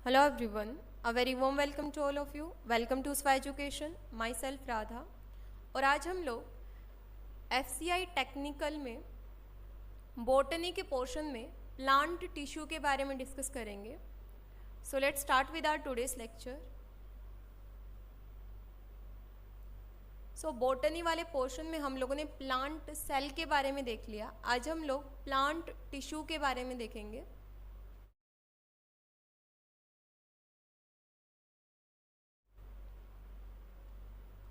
Hello everyone, a very warm welcome to all of you. Welcome to SWA Education, myself Radha. और आज हम लोग FCI technical में botany के पोर्शन में प्लांट टिश्यू के बारे में डिस्कस करेंगे। So let's start with our today's lecture. सो बॉटनी वाले पोर्शन में हम लोगों ने प्लांट सेल के बारे में देख लिया। आज हम लोग प्लांट टिश्यू के बारे में देखेंगे।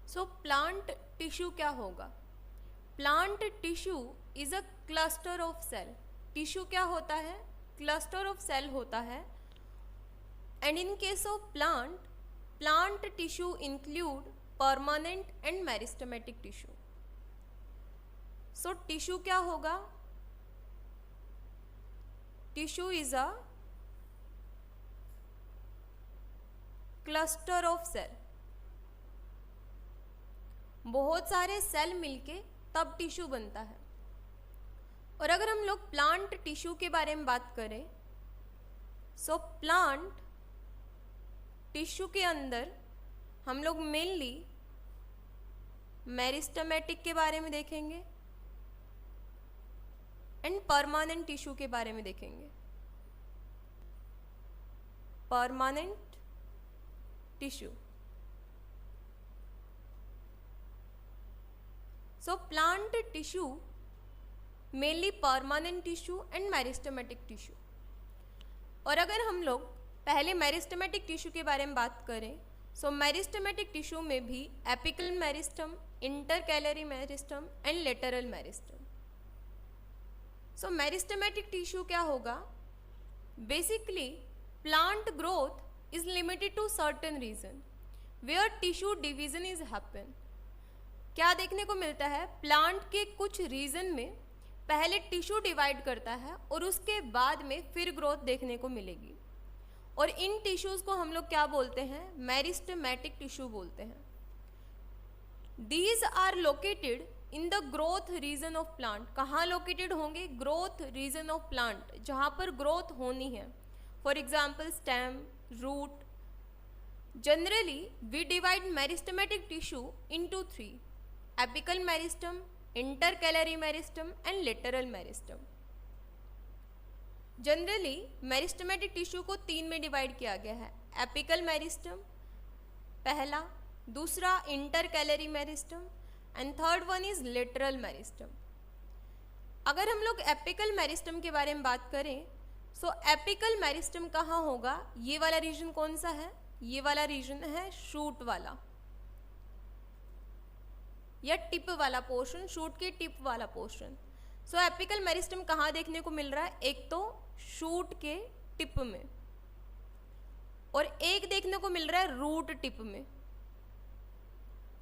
सो प्लांट टिश्यू क्या होगा? Plant tissue is a cluster of cell. Tissue क्या होता है? क्लस्टर ऑफ सेल होता है। And in case of plant tissue include permanent and meristematic tissue. So tissue क्या होगा? Tissue is a cluster of cell. बहुत सारे सेल मिलके तब टिश्यू बनता है। और अगर हम लोग प्लांट टिश्यू के बारे में बात करें, सो प्लांट टिश्यू के अंदर हम लोग मेनली मेरिस्टेमेटिक के बारे में देखेंगे एंड परमानेंट टिश्यू के बारे में देखेंगे। Permanent tissue. So plant tissue mainly permanent tissue and meristematic tissue। और अगर हम लोग पहले मेरिस्टेमेटिक टिश्यू के बारे में बात करें, सो मेरिस्टेमेटिक टिश्यू में भी apical meristem, intercalary meristem and lateral meristem. So meristematic tissue क्या होगा? Basically plant growth is limited to certain region where tissue division is happen. क्या देखने को मिलता है? प्लांट के कुछ रीजन में पहले टिश्यू डिवाइड करता है और उसके बाद में फिर ग्रोथ देखने को मिलेगी। और इन टिश्यूज को हम लोग क्या बोलते हैं? मेरिस्टेमेटिक टिश्यू बोलते हैं। These are located in the growth region of plant. कहाँ लोकेटेड होंगे? ग्रोथ रीजन ऑफ प्लांट, जहाँ पर ग्रोथ होनी है। For example stem, root. Generally we divide meristematic tissue into 3: apical meristem, intercalary meristem and lateral meristem. Generally meristematic tissue को 3 में divide किया गया है। एपिकल मेरिस्टम पहला, दूसरा intercalary meristem and third one is lateral meristem. अगर हम लोग एपिकल मेरिस्टम के बारे में बात करें, सो एपिकल मेरिस्टम कहाँ होगा? ये वाला रीजन कौन सा है? ये वाला रीजन है शूट वाला या टिप वाला पोर्शन, शूट के टिप वाला पोर्शन। सो एपिकल मेरिस्टम कहाँ देखने को मिल रहा है? एक तो शूट के टिप में और एक देखने को मिल रहा है रूट टिप में।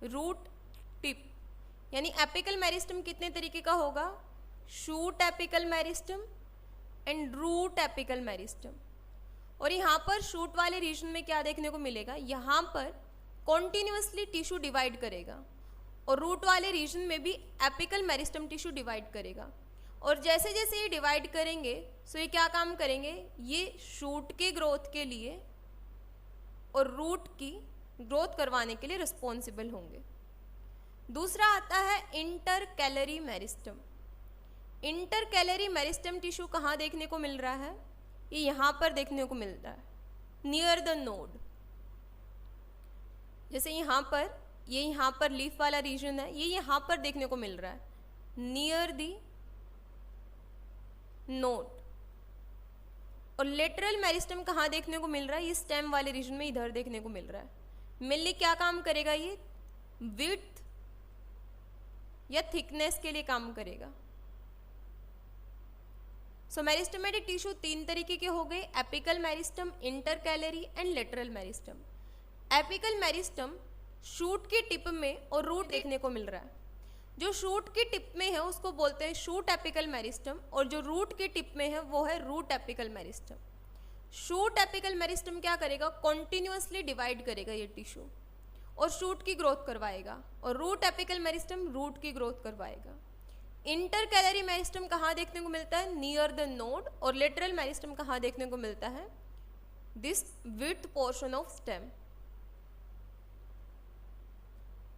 रूट टिप यानी एपिकल मेरिस्टम कितने तरीके का होगा? Shoot apical meristem and root apical meristem. और यहाँ पर शूट वाले रीजन में क्या देखने को मिलेगा? यहाँ पर कॉन्टिन्यूसली टिश्यू डिवाइड करेगा और रूट वाले रीजन में भी एपिकल मेरिस्टम टिश्यू डिवाइड करेगा। और जैसे जैसे ये डिवाइड करेंगे, सो ये क्या काम करेंगे? ये शूट के ग्रोथ के लिए और रूट की ग्रोथ करवाने के लिए रिस्पॉन्सिबल होंगे। दूसरा आता है intercalary meristem. Intercalary meristem tissue कहाँ देखने को मिल रहा है? ये यहाँ पर देखने को मिल रहा है, नियर द नोड। जैसे यहाँ पर, ये यहाँ पर लीफ वाला रीजन है, ये यहाँ पर देखने को मिल रहा है, नियर दी नोड। और लेटरल मेरिस्टम कहाँ देखने को मिल रहा है? ये स्टेम वाले रीजन में इधर देखने को मिल रहा है। मेनली क्या काम करेगा? ये विड्थ या थिकनेस के लिए काम करेगा। सो मेरिस्टेमेटिक टिश्यू 3 तरीके के हो गए: apical meristem, intercalary and lateral meristem. Apical meristem shoot के टिप में और रूट देखने को मिल रहा है। जो शूट के टिप में है उसको बोलते हैं शूट एपिकल मेरिस्टम और जो रूट के टिप में है वो है root apical meristem. Shoot apical meristem क्या करेगा? कॉन्टिन्यूसली डिवाइड करेगा ये टिश्यू और शूट की ग्रोथ करवाएगा, और रूट एपिकल मेरिस्टम रूट की ग्रोथ करवाएगा। इंटरकैलरी मेरिस्टम कहाँ देखने को मिलता है? Near the node. और लेटरल मेरिस्टम कहाँ देखने को मिलता है? this width portion of stem.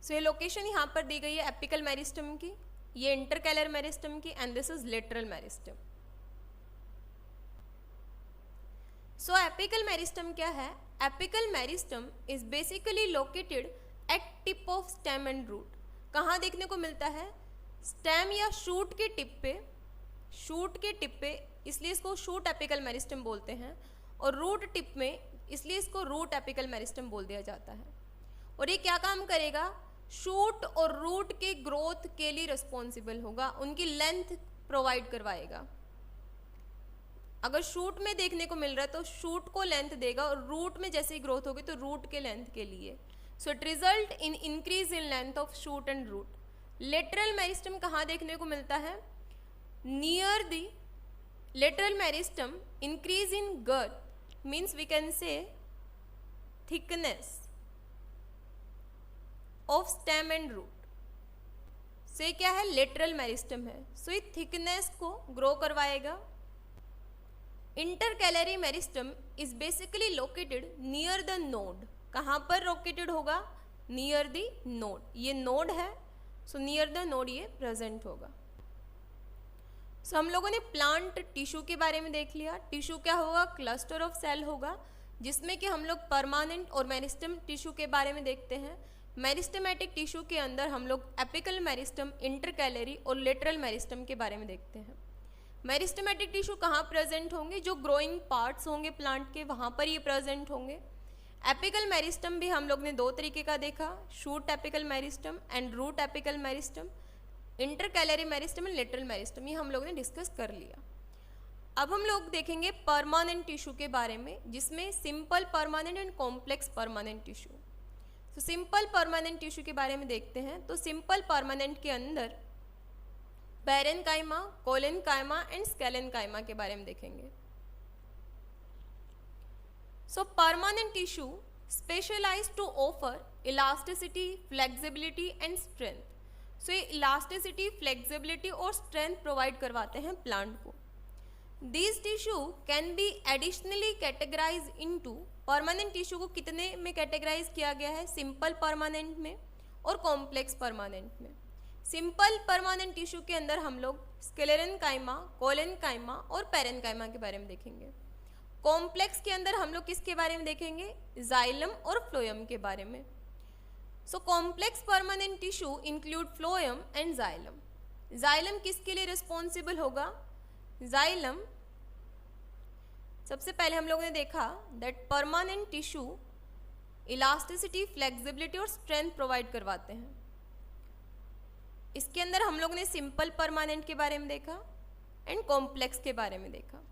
सो ये लोकेशन यहाँ पर दी गई है एपिकल मेरिस्टम की, ये इंटरकैलर मेरिस्टम की, and this is lateral meristem. So apical meristem क्या है? Apical meristem is basically located at tip of stem and root. कहाँ देखने को मिलता है? स्टेम या शूट के टिप पे, इसलिए इसको शूट एपिकल मेरिस्टम बोलते हैं, और रूट टिप में, इसलिए इसको रूट एपिकल मेरिस्टम बोल दिया जाता है. और ये क्या काम करेगा? शूट और रूट के ग्रोथ के लिए रिस्पॉन्सिबल होगा, उनकी लेंथ प्रोवाइड करवाएगा. अगर शूट में देखने को मिल रहा है तो शूट को लेंथ देगा, और रूट में जैसे ही ग्रोथ होगी तो रूट के लेंथ के लिए. So it result in increase in length of shoot and root. Lateral meristem कहाँ देखने को मिलता है? Near the lateral meristem increase in girth, means we can say thickness of stem and root. So ये क्या है? लेटरल मेरिस्टम है. सो ये थिकनेस को ग्रो करवाएगा. Intercalary meristem is basically located near the node. कहाँ पर लोकेटेड होगा? Near the node. ये नोड है, सो नियर द नोड ये प्रेजेंट होगा. सो हम लोगों ने प्लांट टिश्यू के बारे में देख लिया. टिश्यू क्या होगा? क्लस्टर ऑफ सेल होगा, जिसमें कि हम लोग परमानेंट और मेरिस्टम टिश्यू के बारे में देखते हैं. मेरिस्टमेटिक टिश्यू के अंदर हम लोग एपिकल मेरिस्टम, इंटरकैलरी और लेटरल मेरिस्टम के बारे में देखते हैं. मेरिस्टमेटिक टिश्यू कहाँ प्रेजेंट होंगे? जो ग्रोइंग पार्ट्स होंगे प्लांट के, वहाँ पर ये प्रेजेंट होंगे. एपिकल मेरिस्टम भी हम लोग ने दो तरीके का देखा, shoot apical meristem and root apical meristem. Intercalary meristem and lateral meristem, ये हम लोग ने डिस्कस कर लिया. अब हम लोग देखेंगे परमानेंट टिश्यू के बारे में, जिसमें simple permanent and complex permanent tissue. तो सिंपल परमानेंट टिश्यू के बारे में देखते हैं. तो सिंपल परमानेंट के अंदर पैरेन्काइमा, कोलेन्काइमा एंड स्केलेन्काइमा के बारे में देखेंगे. So permanent tissue specialized to offer elasticity, flexibility and strength. So ये इलास्टिसिटी, फ्लेक्सिबिलिटी और स्ट्रेंथ प्रोवाइड करवाते हैं प्लांट को. This tissue can be additionally categorize into. Permanent tissue को कितने में कैटेगराइज किया गया है? सिंपल परमानेंट में और कॉम्प्लेक्स परमानेंट में. सिंपल परमानेंट टिश्यू के अंदर हम लोग स्क्लेरेन्काइमा, कोलेन्काइमा और पैरेन्काइमा के बारे में देखेंगे. कॉम्प्लेक्स के अंदर हम लोग किसके बारे में देखेंगे? जाइलम और फ्लोएम के बारे में. So complex permanent tissue include phloem and xylem. Xylem किसके लिए रिस्पॉन्सिबल होगा? जाइलम, सबसे पहले हम लोगों ने देखा that permanent tissue elasticity, flexibility और स्ट्रेंथ प्रोवाइड करवाते हैं. इसके अंदर हम लोग ने सिंपल परमानेंट के बारे में देखा एंड कॉम्प्लेक्स के बारे में देखा.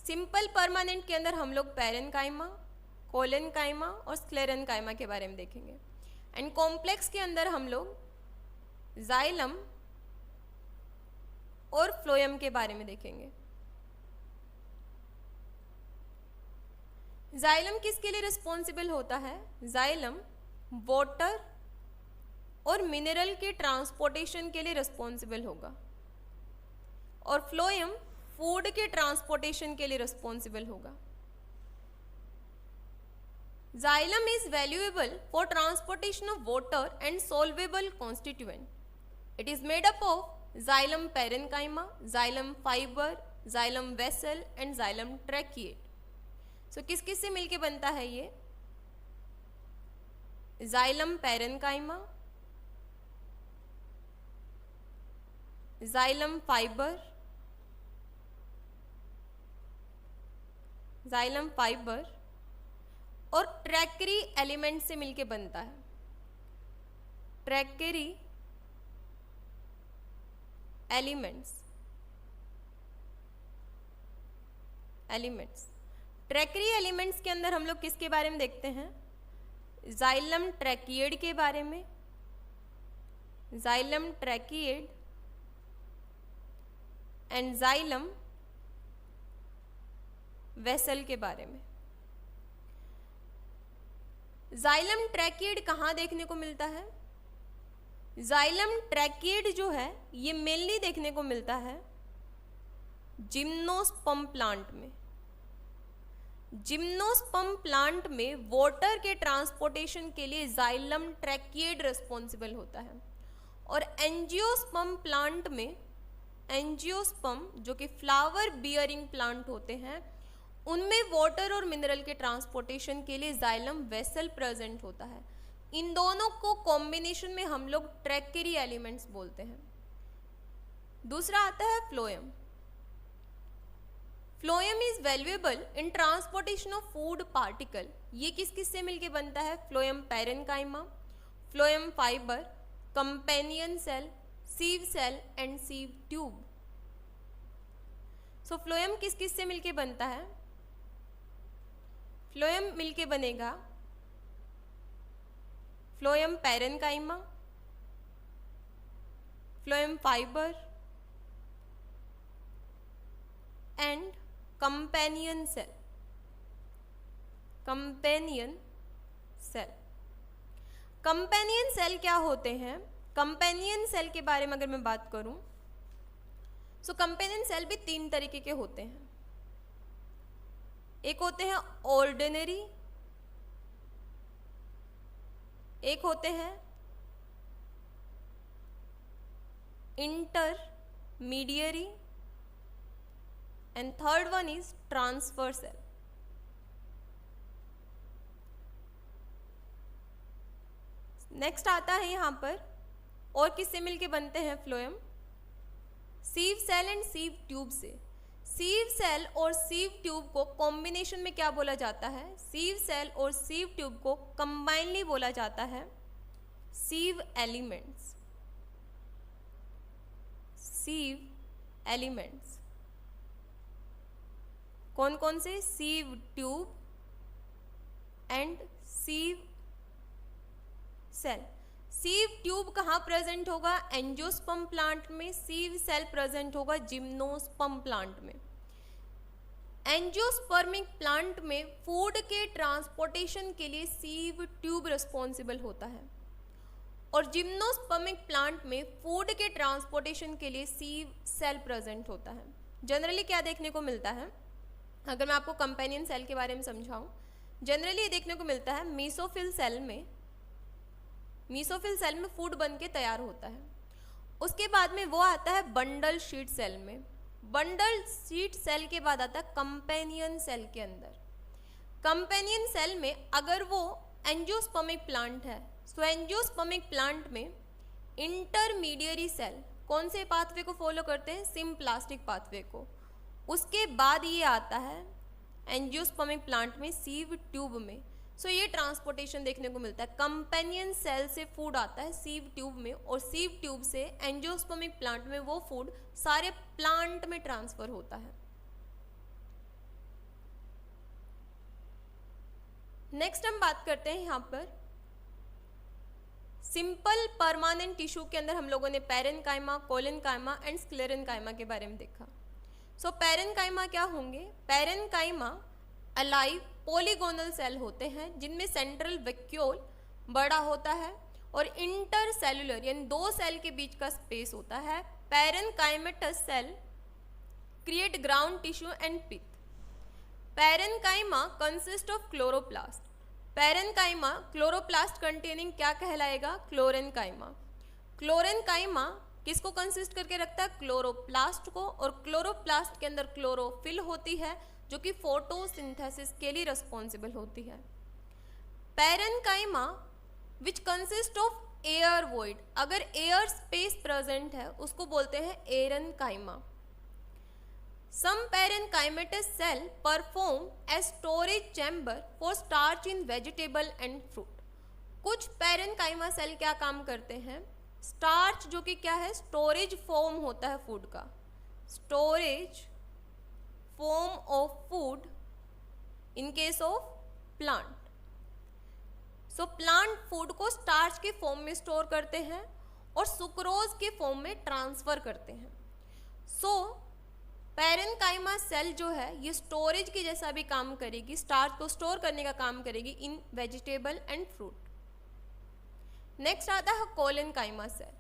सिंपल परमानेंट के अंदर हम लोग पैरेन्काइमा, कोलेन्काइमा और स्क्लेरेन्काइमा के बारे में देखेंगे. एंड कॉम्प्लेक्स के अंदर हम लोग जाइलम और फ्लोएम के बारे में देखेंगे. जाइलम किसके लिए रिस्पॉन्सिबल होता है? जाइलम वाटर और मिनरल के ट्रांसपोर्टेशन के लिए रिस्पॉन्सिबल होगा, और फ्लोएम फूड के ट्रांसपोर्टेशन के लिए रिस्पॉन्सिबल होगा. Xylem is valuable for transportation of water and solvable constituent. It is made up of xylem parenchyma, xylem fiber, xylem vessel and xylem tracheate. So किस किस से मिलके बनता है ये? xylem parenchyma, xylem fiber, xylem fiber और ट्रैकरी element से मिलके बनता है. ट्रैकरी एलिमेंट्स ट्रैकरी एलिमेंट्स के अंदर हम लोग किसके बारे में देखते हैं? जाइलम ट्रैकिएड के बारे में, जाइलम ट्रैकिएड एंड जाइलम वेसल के बारे में. जाइलम ट्रैकिएड कहाँ देखने को मिलता है? जाइलम ट्रैकिएड जो है ये मेनली देखने को मिलता है जिम्नोस्पर्म प्लांट में. जिम्नोस्पर्म प्लांट में वाटर के ट्रांसपोर्टेशन के लिए जाइलम ट्रैकिएड रिस्पॉन्सिबल होता है, और एंजियोस्पर्म प्लांट में एंजियोस्पर्म जो कि फ्लावर बियरिंग प्लांट होते हैं उनमें वाटर और मिनरल के ट्रांसपोर्टेशन के लिए जाइलम वेसल प्रेजेंट होता है। इन दोनों को कॉम्बिनेशन में हम लोग ट्रैकेरी एलिमेंट्स बोलते हैं। दूसरा आता है phloem. Phloem is valuable in transportation of food particle. ये किस किस से मिलके बनता है? Phloem parenchyma, phloem fibre, companion cell, sieve cell and sieve tube. So phloem किस किस से मिलके बनता है? फ्लोएम मिलके बनेगा phloem parenchyma, phloem fibre and companion cell. Companion cell, companion cell क्या होते हैं? कंपेनियन सेल के बारे में अगर मैं बात करूं, सो कंपेनियन सेल भी 3 तरीके के होते हैं। एक होते हैं ऑर्डिनरी, एक होते हैं intermediary and third one is transfer cell. Next आता है यहां पर और किससे मिलके बनते हैं phloem? Sieve cell and sieve tube से। सीव सेल और सीव ट्यूब को कॉम्बिनेशन में क्या बोला जाता है? सीव सेल और सीव ट्यूब को कंबाइनली बोला जाता है सीव एलिमेंट्स। सीव एलिमेंट्स कौन कौन से? Sieve tube and sieve cell. Sieve tube कहाँ प्रेजेंट होगा? एंजियोस्पर्म प्लांट में। सीव सेल प्रेजेंट होगा जिम्नोस्पर्म प्लांट में। एंजियोस्पर्मिक प्लांट में फूड के ट्रांसपोर्टेशन के लिए सीव ट्यूब रिस्पॉन्सिबल होता है, और जिम्नोस्पर्मिक प्लांट में फूड के ट्रांसपोर्टेशन के लिए सीव सेल प्रेजेंट होता है। जनरली क्या देखने को मिलता है? अगर मैं आपको कंपेनियन सेल के बारे में समझाऊं, जनरली ये देखने को मिलता है मीसोफिल सेल में फूड बन के तैयार होता है। उसके बाद में वो आता है बंडल शीट सेल में। बंडल शीट सेल के बाद आता है कंपेनियन सेल के अंदर। कंपेनियन सेल में अगर वो एंजियोस्पर्मिक प्लांट है, सो एंजियोस्पर्मिक प्लांट में इंटरमीडियरी सेल कौन से पाथवे को फॉलो करते हैं? सिम्प्लास्टिक पाथवे को। उसके बाद ये आता है एंजियोस्पर्मिक प्लांट में सीव ट्यूब में। सो ये ट्रांसपोर्टेशन देखने को मिलता है। कंपेनियन सेल से फूड आता है सीव ट्यूब में, और सीव ट्यूब से एंजियोस्पर्मिक प्लांट में वो फूड सारे प्लांट में ट्रांसफर होता है। नेक्स्ट हम बात करते हैं यहाँ पर सिंपल परमानेंट टिश्यू के अंदर हम लोगों ने पैरेन्काइमा, कोलेन्काइमा एंड स्क्लेरेन्काइमा के बारे में देखा। सो पैरेन्काइमा क्या होंगे? पैरेन्काइमा अलाइव पॉलीगोनल सेल होते हैं जिनमें सेंट्रल वैक्यूल बड़ा होता है और इंटर सेलुलर यानी 2 सेल के बीच का स्पेस होता है। Parenchymatous cell create ground tissue and pith. Parenchyma consist of chloroplast. Parenchyma chloroplast containing क्या कहलाएगा? क्लोरेन्काइमा। क्लोरेन्काइमा किसको कंसिस्ट करके रखता है? क्लोरोप्लास्ट को, और क्लोरोप्लास्ट के अंदर क्लोरोफिल होती है जो कि फोटोसिंथेसिस के लिए रिस्पॉन्सिबल होती है। Parenchyma which consist of air void, अगर एयर स्पेस प्रेजेंट है उसको बोलते हैं aerenchyma. Some parenchymatous cell perform as storage chamber for starch in vegetable and fruit. कुछ पैरेन्काइमा सेल क्या काम करते हैं? स्टार्च जो कि क्या है? स्टोरेज फॉर्म होता है फूड का, storage form of food in case of plant. So plant food को स्टार्च के फॉर्म में स्टोर करते हैं और सुक्रोज के फॉर्म में ट्रांसफर करते हैं। सो पैरेन्काइमा सेल जो है ये स्टोरेज के जैसा भी काम करेगी, स्टार्च को स्टोर करने का काम करेगी in vegetable and fruit. Next आता है collenchyma cell.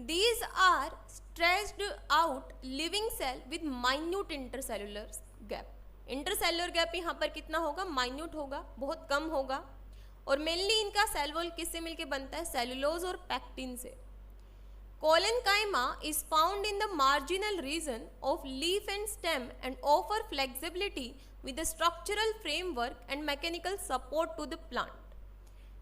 These are stretched out living cell with minute intercellular gap. Intercellular gap यहाँ पर कितना होगा, माइन्यूट होगा, बहुत कम होगा। और मेनली इनका सेल वॉल किससे मिलके बनता है, सेलुलोज और पैक्टिन से। Collenchyma is found in the marginal region of leaf and stem and offer flexibility with the structural framework and mechanical support to the plant।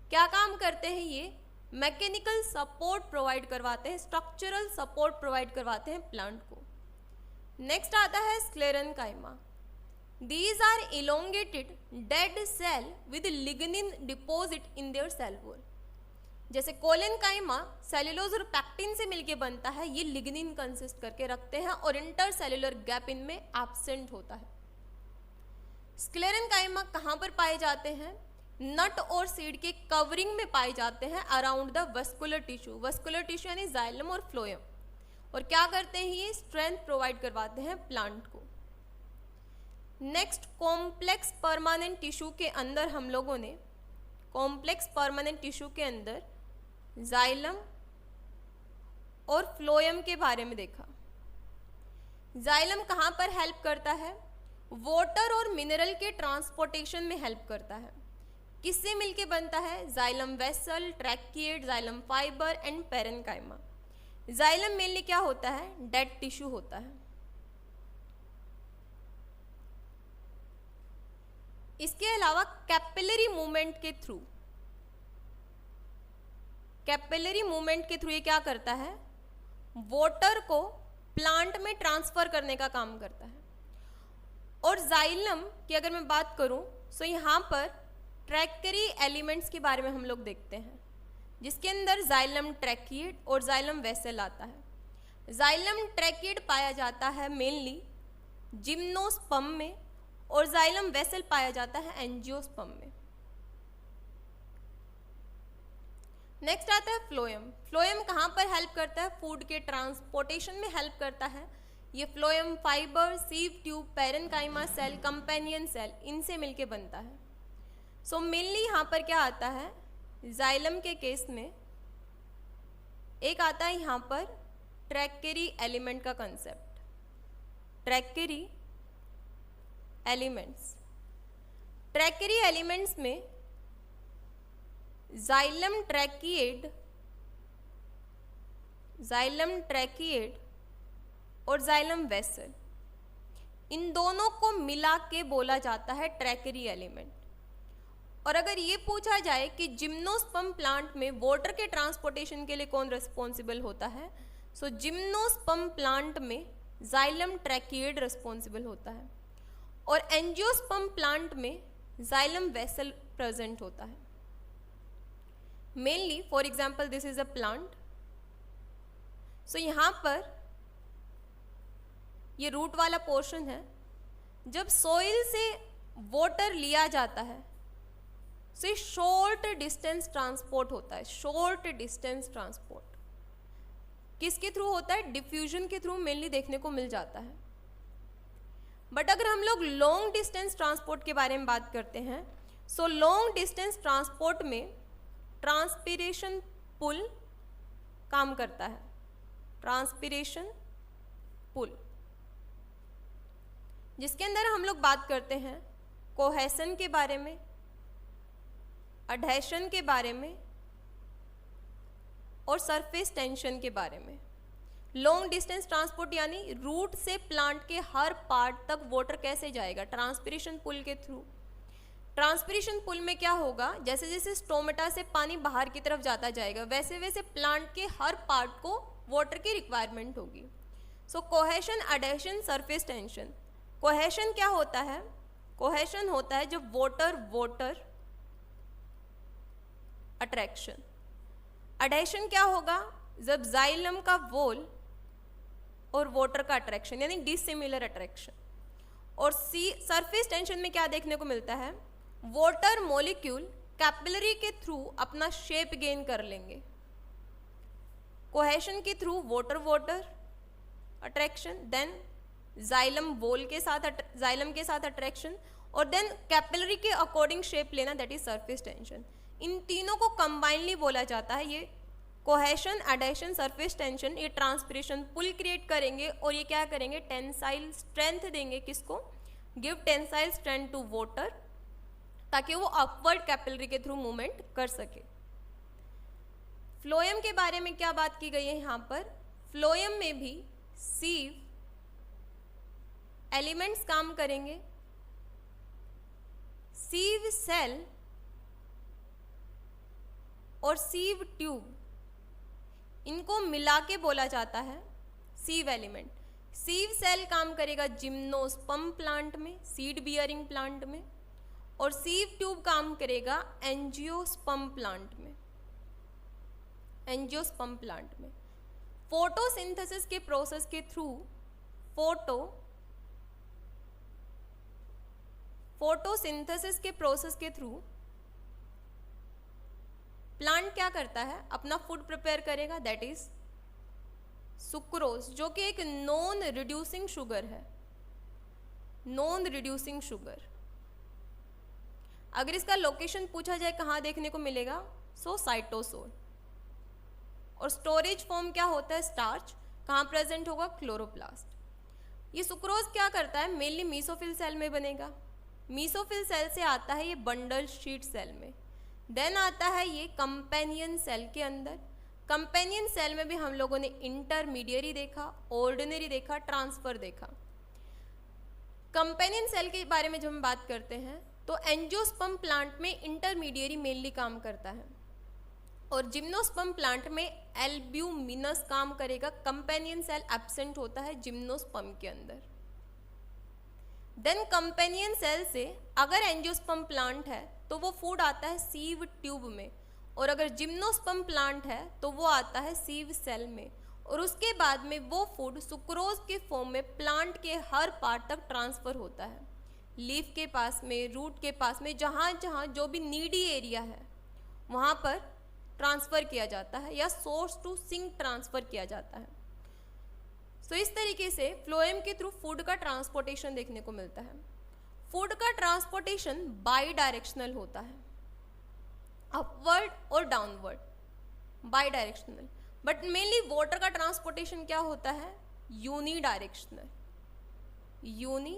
क्या काम करते हैं ये, मैकेनिकल सपोर्ट प्रोवाइड करवाते हैं, स्ट्रक्चरल सपोर्ट प्रोवाइड करवाते हैं प्लांट को। नेक्स्ट आता है sclerenchyma. These are elongated dead cell with lignin deposit in their cell wall। जैसे कोलेनकाइमा सेलुलोज और पैक्टिन से मिलके बनता है, ये लिग्निन कंसिस्ट करके रखते हैं और इंटरसेलुलर गैप इनमें एब्सेंट होता है। स्क्लेरेनकाइमा कहाँ पर पाए जाते हैं, नट और सीड के कवरिंग में पाए जाते हैं around the vascular tissue. Vascular tissue यानी जाइलम और फ्लोएम। और क्या करते हैं ये, स्ट्रेंथ प्रोवाइड करवाते हैं प्लांट को। नेक्स्ट कॉम्प्लेक्स परमानेंट टिश्यू के अंदर हम लोगों ने कॉम्प्लेक्स परमानेंट टिश्यू के अंदर जाइलम और फ्लोएम के बारे में देखा। जाइलम कहाँ पर हेल्प करता है, वाटर और मिनरल के ट्रांसपोर्टेशन में हेल्प करता है। किससे मिलके बनता है, xylem vessel, tracheid, xylem fibre and parenchyma. Xylem mainly क्या होता है, डेड टिश्यू होता है। इसके अलावा कैपिलरी मूवमेंट के थ्रू ये क्या करता है, वाटर को प्लांट में ट्रांसफर करने का काम करता है। और जाइलम की अगर मैं बात करूं तो यहाँ पर ट्रैकेरी एलिमेंट्स के बारे में हम लोग देखते हैं, जिसके अंदर जाइलम ट्रैकिएट और जाइलम वेसल आता है। जाइलम ट्रैकिएट पाया जाता है मेनली जिम्नोस्पर्म में और जाइलम वेसल पाया जाता है एंजियोस्पर्म में। नेक्स्ट आता है फ्लोएम। फ्लोएम कहाँ पर हेल्प करता है, फूड के ट्रांसपोर्टेशन में हेल्प करता है। ये phloem fibre, sieve tube, parenchyma cell, companion cell, इनसे मिलके बनता है। सो मेनली यहाँ पर क्या आता है, जाइलम के केस में एक आता है यहाँ पर ट्रैकेरी एलिमेंट का कंसेप्ट। ट्रैकेरी एलिमेंट्स में जाइलम ट्रैकिएट और जाइलम वेसल, इन दोनों को मिला के बोला जाता है ट्रैकेरी एलिमेंट। और अगर ये पूछा जाए कि जिम्नोस्पर्म प्लांट में वाटर के ट्रांसपोर्टेशन के लिए कौन रिस्पॉन्सिबल होता है, सो जिम्नोस्पर्म प्लांट में जाइलम ट्रैकिएट रिस्पॉन्सिबल होता है और एंजियोस्पर्म प्लांट में जाइलम वेसल प्रेजेंट होता है। Mainly for example this is a plant. So यहाँ पर ये रूट वाला पोर्शन है, जब सॉइल से वाटर लिया जाता है तो शॉर्ट डिस्टेंस ट्रांसपोर्ट होता है। शॉर्ट डिस्टेंस ट्रांसपोर्ट किसके थ्रू होता है, डिफ्यूजन के थ्रू मेनली देखने को मिल जाता है। बट अगर हम लोग लॉन्ग डिस्टेंस ट्रांसपोर्ट के बारे में बात करते हैं, सो लॉन्ग डिस्टेंस ट्रांसपोर्ट में ट्रांसपिरेशन पुल काम करता है। ट्रांसपिरेशन पुल, जिसके अंदर हम लोग बात करते हैं कोहेसन के बारे में, अडहेशन के बारे में और सरफेस टेंशन के बारे में। लॉन्ग डिस्टेंस ट्रांसपोर्ट यानी रूट से प्लांट के हर पार्ट तक वाटर कैसे जाएगा, ट्रांसपिरेशन पुल के थ्रू। ट्रांसपिरेशन पुल में क्या होगा, जैसे जैसे स्टोमेटा से पानी बाहर की तरफ जाता जाएगा, वैसे वैसे प्लांट के हर पार्ट को वाटर की रिक्वायरमेंट होगी। सो cohesion, adhesion, surface tension. Cohesion क्या होता है, कोहेशन होता है जब वाटर अट्रैक्शन। अडहेशन क्या होगा, जब जाइलम का वॉल और वाटर का अट्रैक्शन यानी डिसिमिलर अट्रैक्शन। और सरफेस टेंशन में क्या देखने को मिलता है, वाटर मॉलिक्यूल कैपिलरी के थ्रू अपना शेप गेन कर लेंगे। कोहेशन के through water attraction, then xylem wall के साथ जाइलम के साथ अट्रैक्शन और देन कैपिलरी के अकॉर्डिंग शेप लेना, दैट इज सरफेस टेंशन। इन तीनों को कंबाइनली बोला जाता है। ये कोहेशन, अडहेशन, सरफेस टेंशन, ये ट्रांसपिरेशन पुल क्रिएट करेंगे और ये क्या करेंगे, टेंसाइल स्ट्रेंथ देंगे किसको, give tensile strength to water, ताकि वो अपवर्ड कैपिलरी के थ्रू मूवमेंट कर सके। फ्लोएम के बारे में क्या बात की गई है यहाँ पर? फ्लोएम में भी सीव एलिमेंट्स काम करेंगे। सीव सेल और सीव ट्यूब, इनको मिला के बोला जाता है सीव एलिमेंट। सीव सेल काम करेगा जिम्नोस्पर्म प्लांट में, सीड बियरिंग प्लांट में, और सीव ट्यूब काम करेगा एंजियोस्पर्म प्लांट में, एंजियोस्पर्म प्लांट में। फोटोसिंथेसिस के प्रोसेस के थ्रू फोटोसिंथेसिस के प्रोसेस के थ्रू प्लांट क्या करता है? अपना फूड प्रिपेयर करेगा, दैट इज सुक्रोज, जो कि एक नॉन रिड्यूसिंग शुगर है, नॉन रिड्यूसिंग शुगर। अगर इसका लोकेशन पूछा जाए कहाँ देखने को मिलेगा, सो साइटोसोल। और स्टोरेज फॉर्म क्या होता है? स्टार्च। कहाँ प्रेजेंट होगा? क्लोरोप्लास्ट। ये सुक्रोज क्या करता है? मेनली मीसोफिल सेल में बनेगा। मीसोफिल सेल से आता है ये बंडल शीट सेल में, देन आता है ये कंपेनियन सेल के अंदर। कंपेनियन सेल में भी हम लोगों ने इंटरमीडियरी देखा, ऑर्डिनरी देखा, ट्रांसफर देखा। कंपेनियन सेल के बारे में जब हम बात करते हैं तो एंजियोस्पर्म प्लांट में इंटरमीडियरी मेनली काम करता है, और जिम्नोस्पर्म प्लांट में एल्ब्यूमिनस काम करेगा। कंपेनियन सेल एब्सेंट होता है जिम्नोस्पर्म के अंदर। देन कंपेनियन सेल से अगर एंजियोस्पर्म प्लांट है तो वो फूड आता है सीव ट्यूब में, और अगर जिम्नोस्पर्म प्लांट है तो वो आता है सीव सेल में, और उसके बाद में वो फूड सुक्रोज के फॉर्म में प्लांट के हर पार्ट तक ट्रांसफर होता है। लीफ के पास में, रूट के पास में, जहाँ जहाँ जो भी नीडी एरिया है वहाँ पर ट्रांसफ़र किया जाता है, या सोर्स टू सिंक ट्रांसफ़र किया जाता है। तो इस तरीके से फ्लोएम के थ्रू फूड का ट्रांसपोर्टेशन देखने को मिलता है। फूड का ट्रांसपोर्टेशन बाई डायरेक्शनल होता है, अपवर्ड और downward, bidirectional. But mainly water का ट्रांसपोर्टेशन क्या होता है? Unidirectional, uni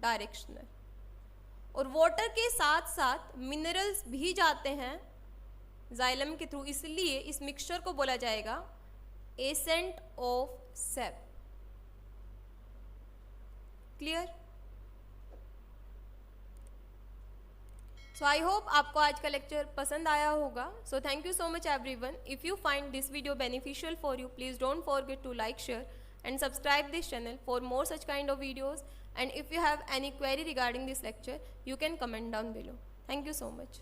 directional. और वाटर के साथ साथ मिनरल्स भी जाते हैं जाइलम के थ्रू, इसलिए इस मिक्सचर को बोला जाएगा ascent of sap. Clear? So I hope आपको आज का लेक्चर पसंद आया होगा। So thank you so much everyone. If you find this video beneficial for you, please don't forget to like, share and subscribe this channel for more such kind of videos. And if you have any query regarding this lecture, you can comment down below. Thank you so much.